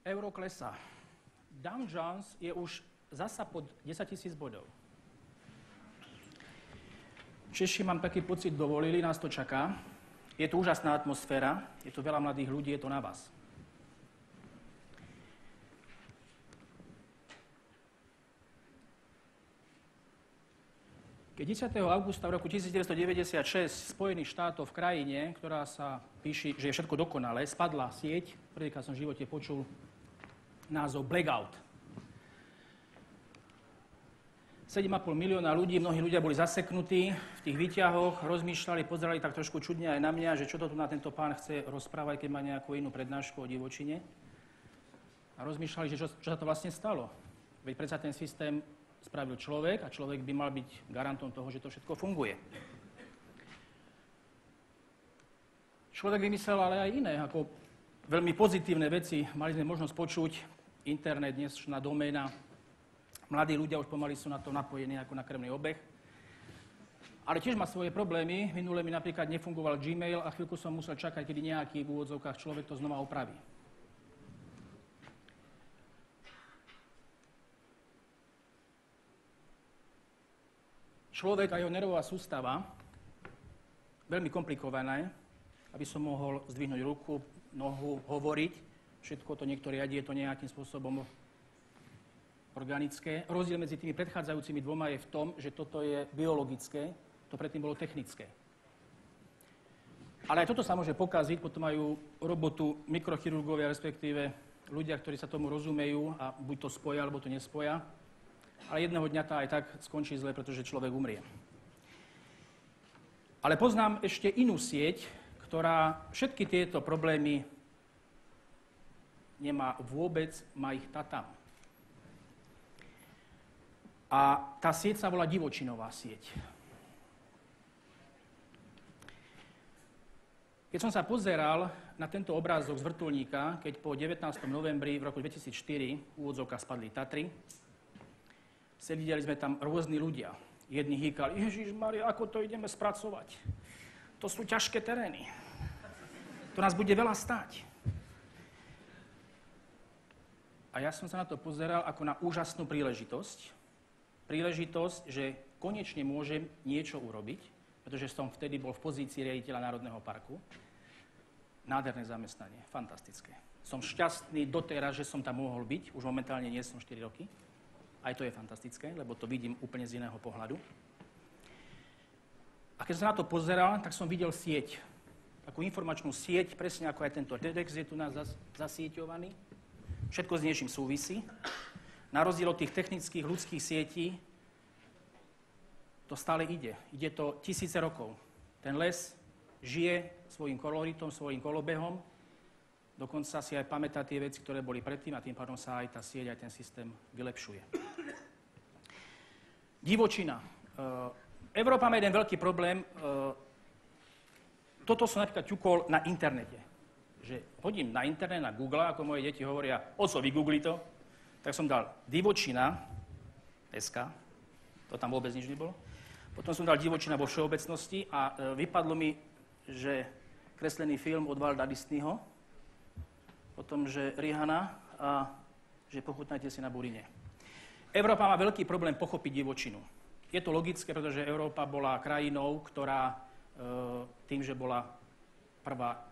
Euro klesá. Dow Jones je už zasa pod 10 000 bodov. Češi, mám taký pocit, dovolili, nás to čaká. Je tu úžasná atmosféra, je tu veľa mladých ľudí, je to na vás. Keď 10. augusta v roku 1996 Spojených štátov v krajine, ktorá sa píši, že je všetko dokonalé, spadla sieť, prvýkrát som v živote počul názov Blackout. 7,5 milióna ľudí, mnohí ľudia boli zaseknutí v tých výťahoch, rozmýšľali, pozerali tak trošku čudne aj na mňa, že čo to tu na tento pán chce rozprávať, keď má nejakú inú prednášku o divočine. A rozmýšľali, že čo sa to vlastne stalo. Veď predsa ten systém spravil človek a človek by mal byť garantom toho, že to všetko funguje. Človek vymyslel ale aj iné, ako veľmi pozitívne veci. Mali sme možnosť počuť internet, dnešná doména. Mladí ľudia už pomaly sú na to napojení ako na krvný obeh. Ale tiež má svoje problémy. Minule mi napríklad nefungoval Gmail a chvíľku som musel čakať, kedy nejaký v úvodzovkách človek to znova opraví. Človek a jeho nervová sústava, veľmi komplikované, aby som mohol zdvihnúť ruku, nohu, hovoriť. Všetko to niekto riadi, je to nejakým spôsobom organické. Rozdiel medzi tými predchádzajúcimi dvoma je v tom, že toto je biologické, to predtým bolo technické. Ale aj toto sa môže pokaziť, potom majú robotu mikrochirurgovia, respektíve ľudia, ktorí sa tomu rozumejú a buď to spoja, alebo to nespoja. Ale jedného dňa tá aj tak skončí zle, pretože človek umrie. Ale poznám ešte inú sieť, ktorá všetky tieto problémy nemá vôbec, má ich tam. A tá sieť sa volá divočinová sieť. Keď som sa pozeral na tento obrázok z vrtuľníka, keď po 19. novembri v roku 2004 úvodzovka spadli Tatry, sedeli sme tam rôzni ľudia. Jedni hýkali, Ježišmaria, ako to ideme spracovať? To sú ťažké terény. To nás bude veľa stáť. A ja som sa na to pozeral ako na úžasnú príležitosť. Príležitosť, že konečne môžem niečo urobiť, pretože som vtedy bol v pozícii riaditeľa Národného parku. Nádherné zamestnanie, fantastické. Som šťastný doteraz, že som tam mohol byť, už momentálne nie som 4 roky. Aj to je fantastické, lebo to vidím úplne z iného pohľadu. A keď som na to pozeral, tak som videl sieť. Takú informačnú sieť, presne ako aj tento TEDx je tu nás zasieťovaný. Všetko s niečím súvisí. Na rozdiel od tých technických ľudských sietí, to stále ide. Ide to tisíce rokov. Ten les žije svojím koloritom, svojím kolobehom, dokonca si aj pamätá tie veci, ktoré boli predtým a tým pádom sa aj tá sieť, aj ten systém vylepšuje. Divočina. Európa má jeden veľký problém. Toto som napríklad ťukol na internete. Že hodím na internet, na Google, ako moje deti hovoria, oco, vygoogli to. Tak som dal divočina.sk, to tam vôbec nič nebolo. Potom som dal divočina vo všeobecnosti a vypadlo mi, že kreslený film od Walda Disneyho, potom, že Rihanna a že pochutnajte si na burine. Európa má veľký problém pochopiť divočinu. Je to logické, pretože Európa bola krajinou, ktorá tým, že bola prvá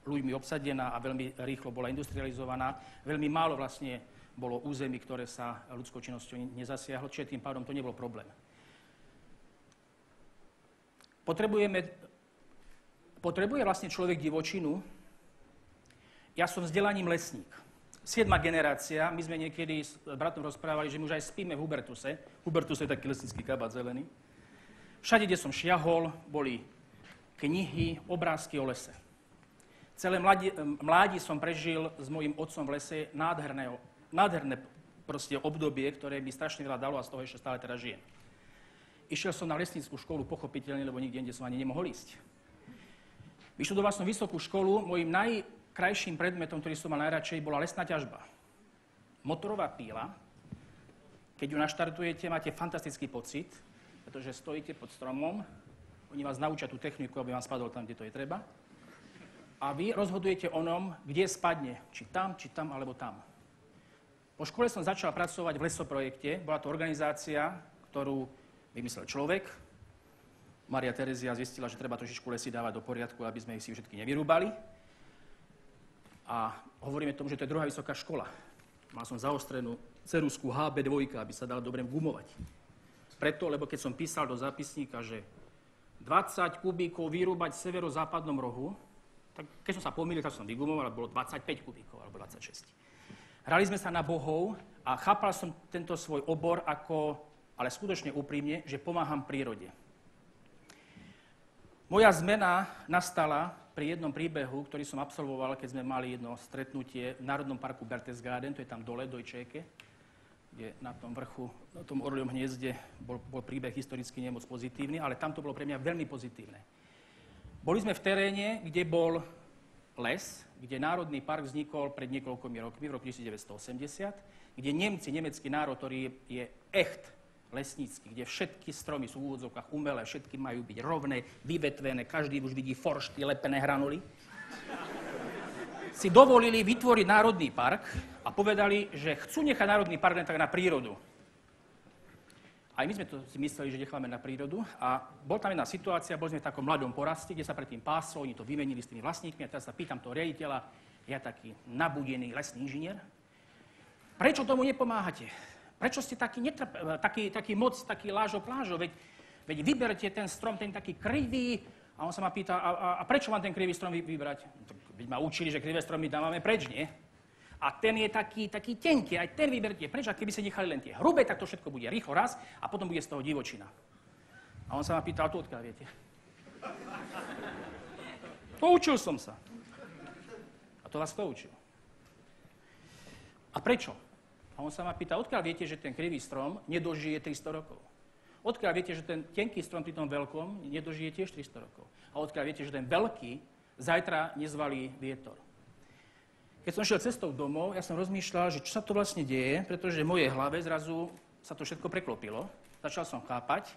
ľuďmi obsadená a veľmi rýchlo bola industrializovaná. Veľmi málo vlastne bolo území, ktoré sa ľudskou činnosťou nezasiahlo, čiže tým pádom to nebol problém. Potrebuje vlastne človek divočinu. Ja som vzdelaním lesník. 7. generácia, my sme niekedy s bratom rozprávali, že my už aj spíme v Hubertuse. Hubertus je taký lesnícky kabát zelený. Všade, kde som šiahol, boli knihy, obrázky o lese. Celé mládí som prežil s mojím otcom v lese nádherné proste obdobie, ktoré mi strašne veľa dalo a z toho ešte stále teraz žijem. Išiel som na lesnícku školu pochopiteľne, lebo nikde inde som ani nemohol ísť. Vyštudoval som vysokú školu, mojím najkrajším predmetom, ktorý som mal najradšej, bola lesná ťažba. Motorová píla, Keď ju naštartujete, máte fantastický pocit, pretože stojíte pod stromom, oni vás naučia tú techniku, aby vám spadol tam, kde to je treba. A vy rozhodujete o ňom, kde spadne, či tam, alebo tam. Po škole som začal pracovať v lesoprojekte. Bola to organizácia, ktorú vymyslel človek. Maria Terezia zistila, že treba trošičku lesy dávať do poriadku, aby sme ich si všetky nevyrúbali. A hovoríme tomu, že to je druhá vysoká škola. Mal som zaostrenú ceruzku HB2, aby sa dalo dobre gumovať. Preto, lebo keď som písal do zápisníka, že 20 kubíkov vyrúbať v severozápadnom rohu, tak keď som sa pomýlil, tak som vygumoval, bolo 25 kubíkov alebo 26. Hrali sme sa na bohov a chápal som tento svoj obor ako, ale skutočne úprimne, že pomáham prírode. Moja zmena nastala pri jednom príbehu, ktorý som absolvoval, keď sme mali jedno stretnutie v Národnom parku Berchtesgaden, to je tam dole, Dojčeke, kde na tom vrchu, na tom orliom hniezde bol príbeh historicky nemoc pozitívny, ale tam to bolo pre mňa veľmi pozitívne. Boli sme v teréne, kde bol les, kde Národný park vznikol pred niekoľkými rokmi, v roku 1980, kde Nemci, nemecký národ, ktorý je echt lesnícky, kde všetky stromy sú v úvodzovkách umelé, všetky majú byť rovné, vyvetvené, každý už vidí foršty, lepené hranuly, si dovolili vytvoriť Národný park a povedali, že chcú nechať Národný park len tak na prírodu. Aj my sme to si mysleli, že necháme na prírodu a bol tam jedna situácia, boli sme v takom mladom poraste, kde sa predtým páslo, oni to vymenili s tými vlastníkmi a teraz sa pýtam toho riaditeľa, ja taký nabudený lesný inžinier, prečo tomu nepomáhate? Prečo ste taký moc, taký lážo plážo? Veď vyberte ten strom, ten taký krivý. A on sa ma pýta, a prečo mám ten krivý strom vybrať? Veď ma učili, že krivé stromy dávame preč, nie? A ten je taký tenký, aj ten vyberte preč. A keby ste nechali len tie hrubé, tak to všetko bude rýchlo raz a potom bude z toho divočina. A on sa ma pýta, a to odkiaľ viete? Poučil som sa. A to vás kto učil? A prečo? A on sa ma pýta, odkiaľ viete, že ten krivý strom nedožije 300 rokov? Odkiaľ viete, že ten tenký strom pri tom veľkom nedožije tiež 300 rokov? A odkiaľ viete, že ten veľký zajtra nezvalí vietor? Keď som šiel cestou domov, ja som rozmýšľal, že čo sa to vlastne deje, pretože v mojej hlave zrazu sa to všetko preklopilo. Začal som chápať,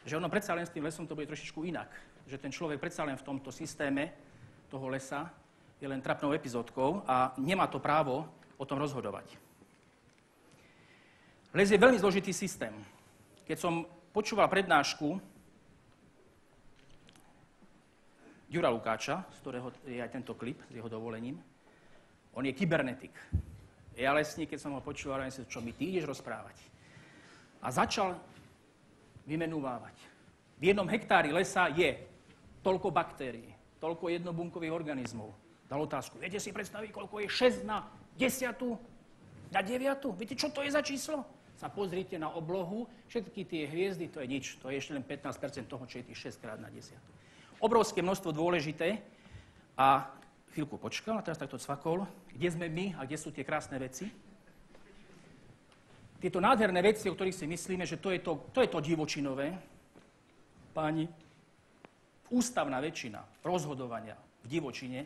že ono predsa len s tým lesom to bude trošičku inak. Že ten človek predsa len v tomto systéme toho lesa je len trapnou epizódkou a nemá to právo o tom rozhodovať. Les je veľmi zložitý systém. Keď som počúval prednášku Ďura Lukáča, z ktorého je aj tento klip, s jeho dovolením, on je kybernetik. Ja lesník, keď som ho počúval, ja som, čo mi ty ideš rozprávať. A začal vymenúvávať. V 1 hektári lesa je toľko baktérií, toľko jednobunkových organizmov. Dal otázku, viete si predstaviť, koľko je 6 na 10, na 9? Viete, čo to je za číslo? Sa pozrite na oblohu, všetky tie hviezdy, to je nič. To je ešte len 15% toho, čo je tých 6 krát na 10. Obrovské množstvo dôležité a chvíľku počkal a teraz takto cvakol. Kde sme my a kde sú tie krásne veci? Tieto nádherné veci, o ktorých si myslíme, že to je to divočinové, páni, ústavná väčšina rozhodovania v divočine,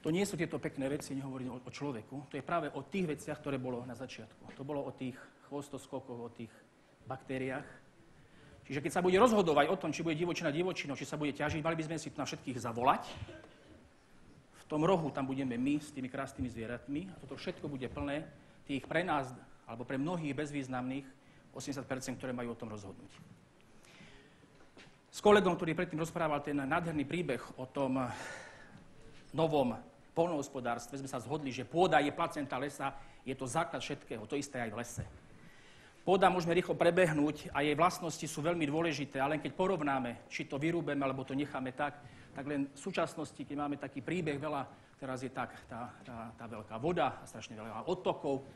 to nie sú tieto pekné veci, nehovorím o človeku, to je práve o tých veciach, ktoré bolo na začiatku. To bolo o tých chvostoskokoch, o tých baktériách. Čiže keď sa bude rozhodovať o tom, či bude divočina divočinou, či sa bude ťažiť, mali by sme si na všetkých zavolať. V tom rohu tam budeme my s tými krásnymi zvieratmi a toto všetko bude plné tých pre nás, alebo pre mnohých bezvýznamných 80%, ktoré majú o tom rozhodnúť. S kolegom, ktorý predtým rozprával ten nádherný príbeh o tom novom poľnohospodárstve, sme sa zhodli, že pôda je placenta lesa, je to základ všetkého, to isté aj v lese. Pôda môžeme rýchlo prebehnúť a jej vlastnosti sú veľmi dôležité, ale keď porovnáme, či to vyrúbeme, alebo to necháme tak len v súčasnosti, keď máme taký príbeh veľa, teraz je tak tá veľká voda a strašne veľa odtokov,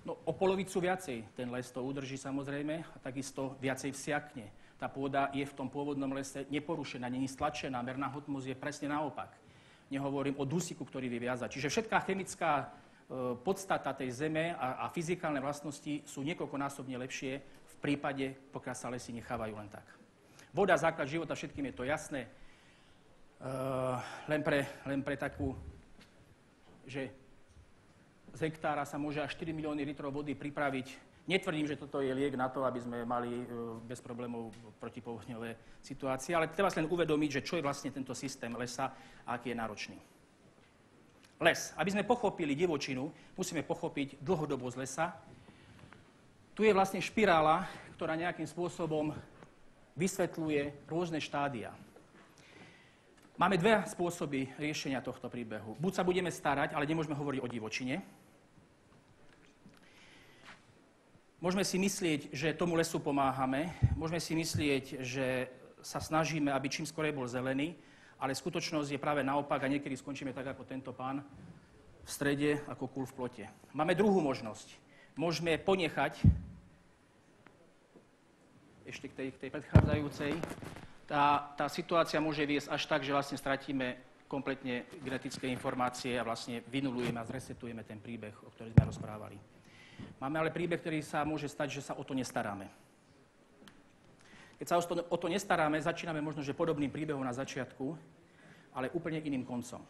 no o polovicu viacej ten les to udrží samozrejme a takisto viacej vsiakne. Tá pôda je v tom pôvodnom lese neporušená, není stlačená, merná hmotnosť je presne naopak. Nehovorím o dusíku, ktorý vyviaza. Čiže všetká chemická podstata tej zeme a fyzikálne vlastnosti sú niekoľkonásobne lepšie v prípade, pokiaľ sa lesy nechávajú len tak. Voda, základ života, všetkým je to jasné. Len pre takú, že z hektára sa môže až 4 milióny litrov vody pripraviť Netvrdím, že toto je liek na to, aby sme mali bez problémov protipovodňové situácie, ale treba si len uvedomiť, že čo je vlastne tento systém lesa a aký je náročný. Les. Aby sme pochopili divočinu, musíme pochopiť dlhodobosť lesa. Tu je vlastne špirála, ktorá nejakým spôsobom vysvetľuje rôzne štádia. Máme dve spôsoby riešenia tohto príbehu. Buď sa budeme starať, ale nemôžeme hovoriť o divočine. Môžeme si myslieť, že tomu lesu pomáhame, môžeme si myslieť, že sa snažíme, aby čím skorej bol zelený, ale skutočnosť je práve naopak a niekedy skončíme tak, ako tento pán v strede, ako kúľ v plote. Máme druhú možnosť. Môžeme ponechať, ešte k tej predchádzajúcej, tá situácia môže viesť až tak, že vlastne stratíme kompletne genetické informácie a vlastne vynulujeme a zresetujeme ten príbeh, o ktorom sme rozprávali. Máme ale príbeh, ktorý sa môže stať, že sa o to nestaráme. Keď sa o to nestaráme, začíname možno, že podobným príbehom na začiatku, ale úplne iným koncom.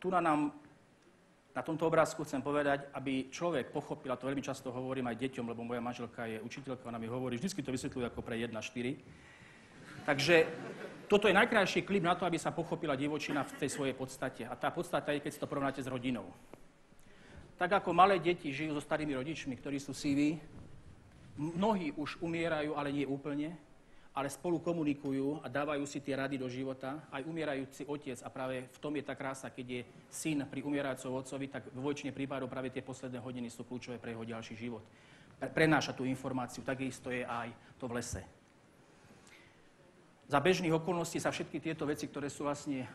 Tu na tomto obrázku chcem povedať, aby človek pochopil, a to veľmi často hovorím aj deťom, lebo moja manželka je učiteľka, ona mi hovorí, vždy to vysvetľuje ako pre 1-4. Takže toto je najkrajší klip na to, aby sa pochopila divočina v tej svojej podstate. A tá podstata je, keď si to porovnáte s rodinou. Tak ako malé deti žijú so starými rodičmi, ktorí sú siví, mnohí už umierajú, ale nie úplne, ale spolu komunikujú a dávajú si tie rady do života. Aj umierajúci otec, a práve v tom je tá krása, keď je syn pri umierajúcom otcovi, tak v väčšine prípadov práve tie posledné hodiny sú kľúčové pre jeho ďalší život. Prenáša tú informáciu, takisto je aj to v lese. Za bežných okolností sa všetky tieto veci, ktoré sú vlastne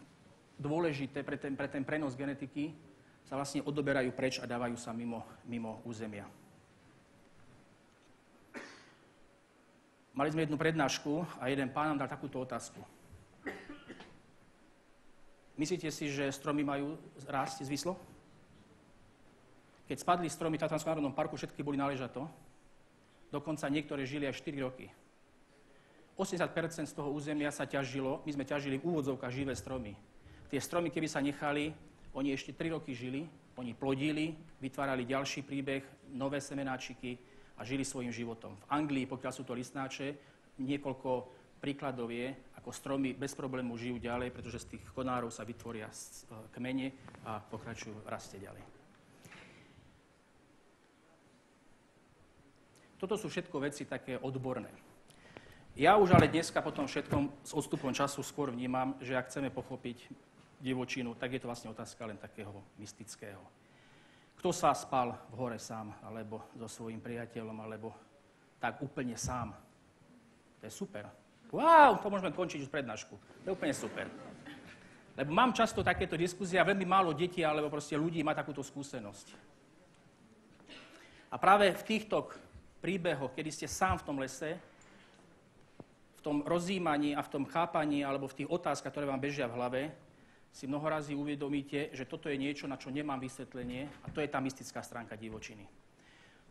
dôležité pre ten prenos genetiky, sa vlastne odoberajú preč a dávajú sa mimo územia. Mali sme jednu prednášku a jeden pán nám dal takúto otázku. Myslíte si, že stromy majú rásť zvislo? Keď spadli stromy v Tatranskom národnom parku, všetky boli naležato. Dokonca niektoré žili aj 4 roky. 80% z toho územia sa ťažilo, my sme ťažili v úvodzovkách živé stromy. Tie stromy, keby sa nechali, oni ešte 3 roky žili, oni plodili, vytvárali ďalší príbeh, nové semenáčiky a žili svojím životom. V Anglii, pokiaľ sú to listnáče, niekoľko príkladov je, ako stromy bez problému žijú ďalej, pretože z tých konárov sa vytvoria kmene a pokračujú v raste ďalej. Toto sú všetko veci také odborné. Ja už ale dneska po tom všetkom s odstupom času skôr vnímam, že ak chceme pochopiť divočinu, tak je to vlastne otázka len takého mystického. Kto sa spal v hore sám, alebo so svojím priateľom, alebo tak úplne sám. To je super. Wow, to môžeme končiť už prednášku. To je úplne super. Lebo mám často takéto diskusie a veľmi málo detí, alebo proste ľudí má takúto skúsenosť. A práve v týchto príbehoch, kedy ste sám v tom lese, v tom rozjímaní a v tom chápaní alebo v tých otázkach, ktoré vám bežia v hlave, si mnohorazí uvedomíte, že toto je niečo, na čo nemám vysvetlenie a to je tá mystická stránka divočiny.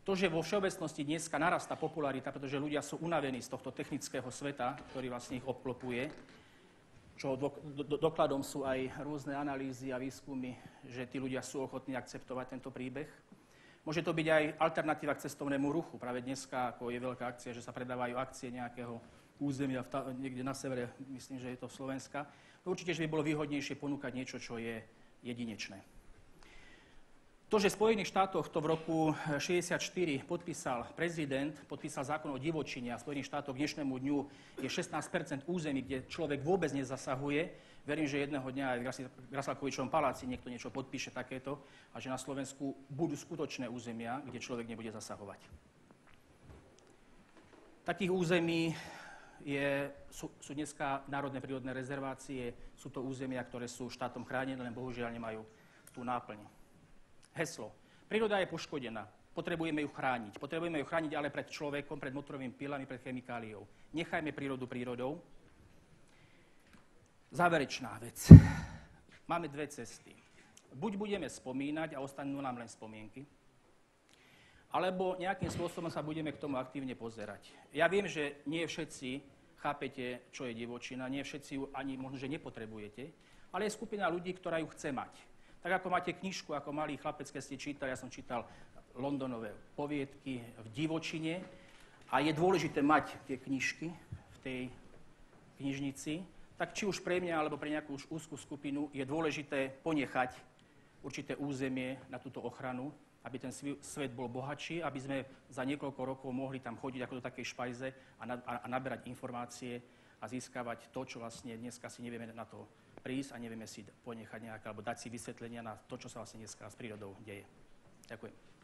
To, že vo všeobecnosti dneska narastá popularita, pretože ľudia sú unavení z tohto technického sveta, ktorý vlastne ich obklopuje, čo dokladom sú aj rôzne analýzy a výskumy, že tí ľudia sú ochotní akceptovať tento príbeh. Môže to byť aj alternatíva k cestovnému ruchu. Práve dneska, ako je veľká akcia, že sa predávajú akcie nejakého územia niekde na severe, myslím, že je to Slovenska. No určite, že by bolo výhodnejšie ponúkať niečo, čo je jedinečné. To, že v Spojených štátoch to v roku 1964 podpísal zákon o divočine a v Spojených štátoch k dnešnému dňu je 16% území, kde človek vôbec nezasahuje. Verím, že jedného dňa aj v Grassalkovičovom paláci niekto niečo podpíše takéto a že na Slovensku budú skutočné územia, kde človek nebude zasahovať. Takých území sú dneska národné prírodné rezervácie, sú to územia, ktoré sú štátom chránené, len bohužiaľ nemajú tú náplň. Heslo. Príroda je poškodená. Potrebujeme ju chrániť. Potrebujeme ju chrániť ale pred človekom, pred motorovými pilami, pred chemikáliou. Nechajme prírodu prírodou. Záverečná vec. Máme dve cesty. Buď budeme spomínať a ostanú nám len spomienky, alebo nejakým spôsobom sa budeme k tomu aktívne pozerať. Ja viem, že nie všetci chápete, čo je divočina, nie všetci ju ani možno, že nepotrebujete, ale je skupina ľudí, ktorá ju chce mať. Tak ako máte knižku, ako malý chlapec, keď ste čítali, ja som čítal Londonové poviedky v divočine a je dôležité mať tie knižky v tej knižnici, tak či už pre mňa, alebo pre nejakú už úzkú skupinu je dôležité ponechať určité územie na túto ochranu, aby ten svet bol bohatší, aby sme za niekoľko rokov mohli tam chodiť ako do takej špajze a naberať informácie a získavať to, čo vlastne dneska si nevieme na to prísť a nevieme si ponechať nejaké, alebo dať si vysvetlenia na to, čo sa vlastne dneska s prírodou deje. Ďakujem.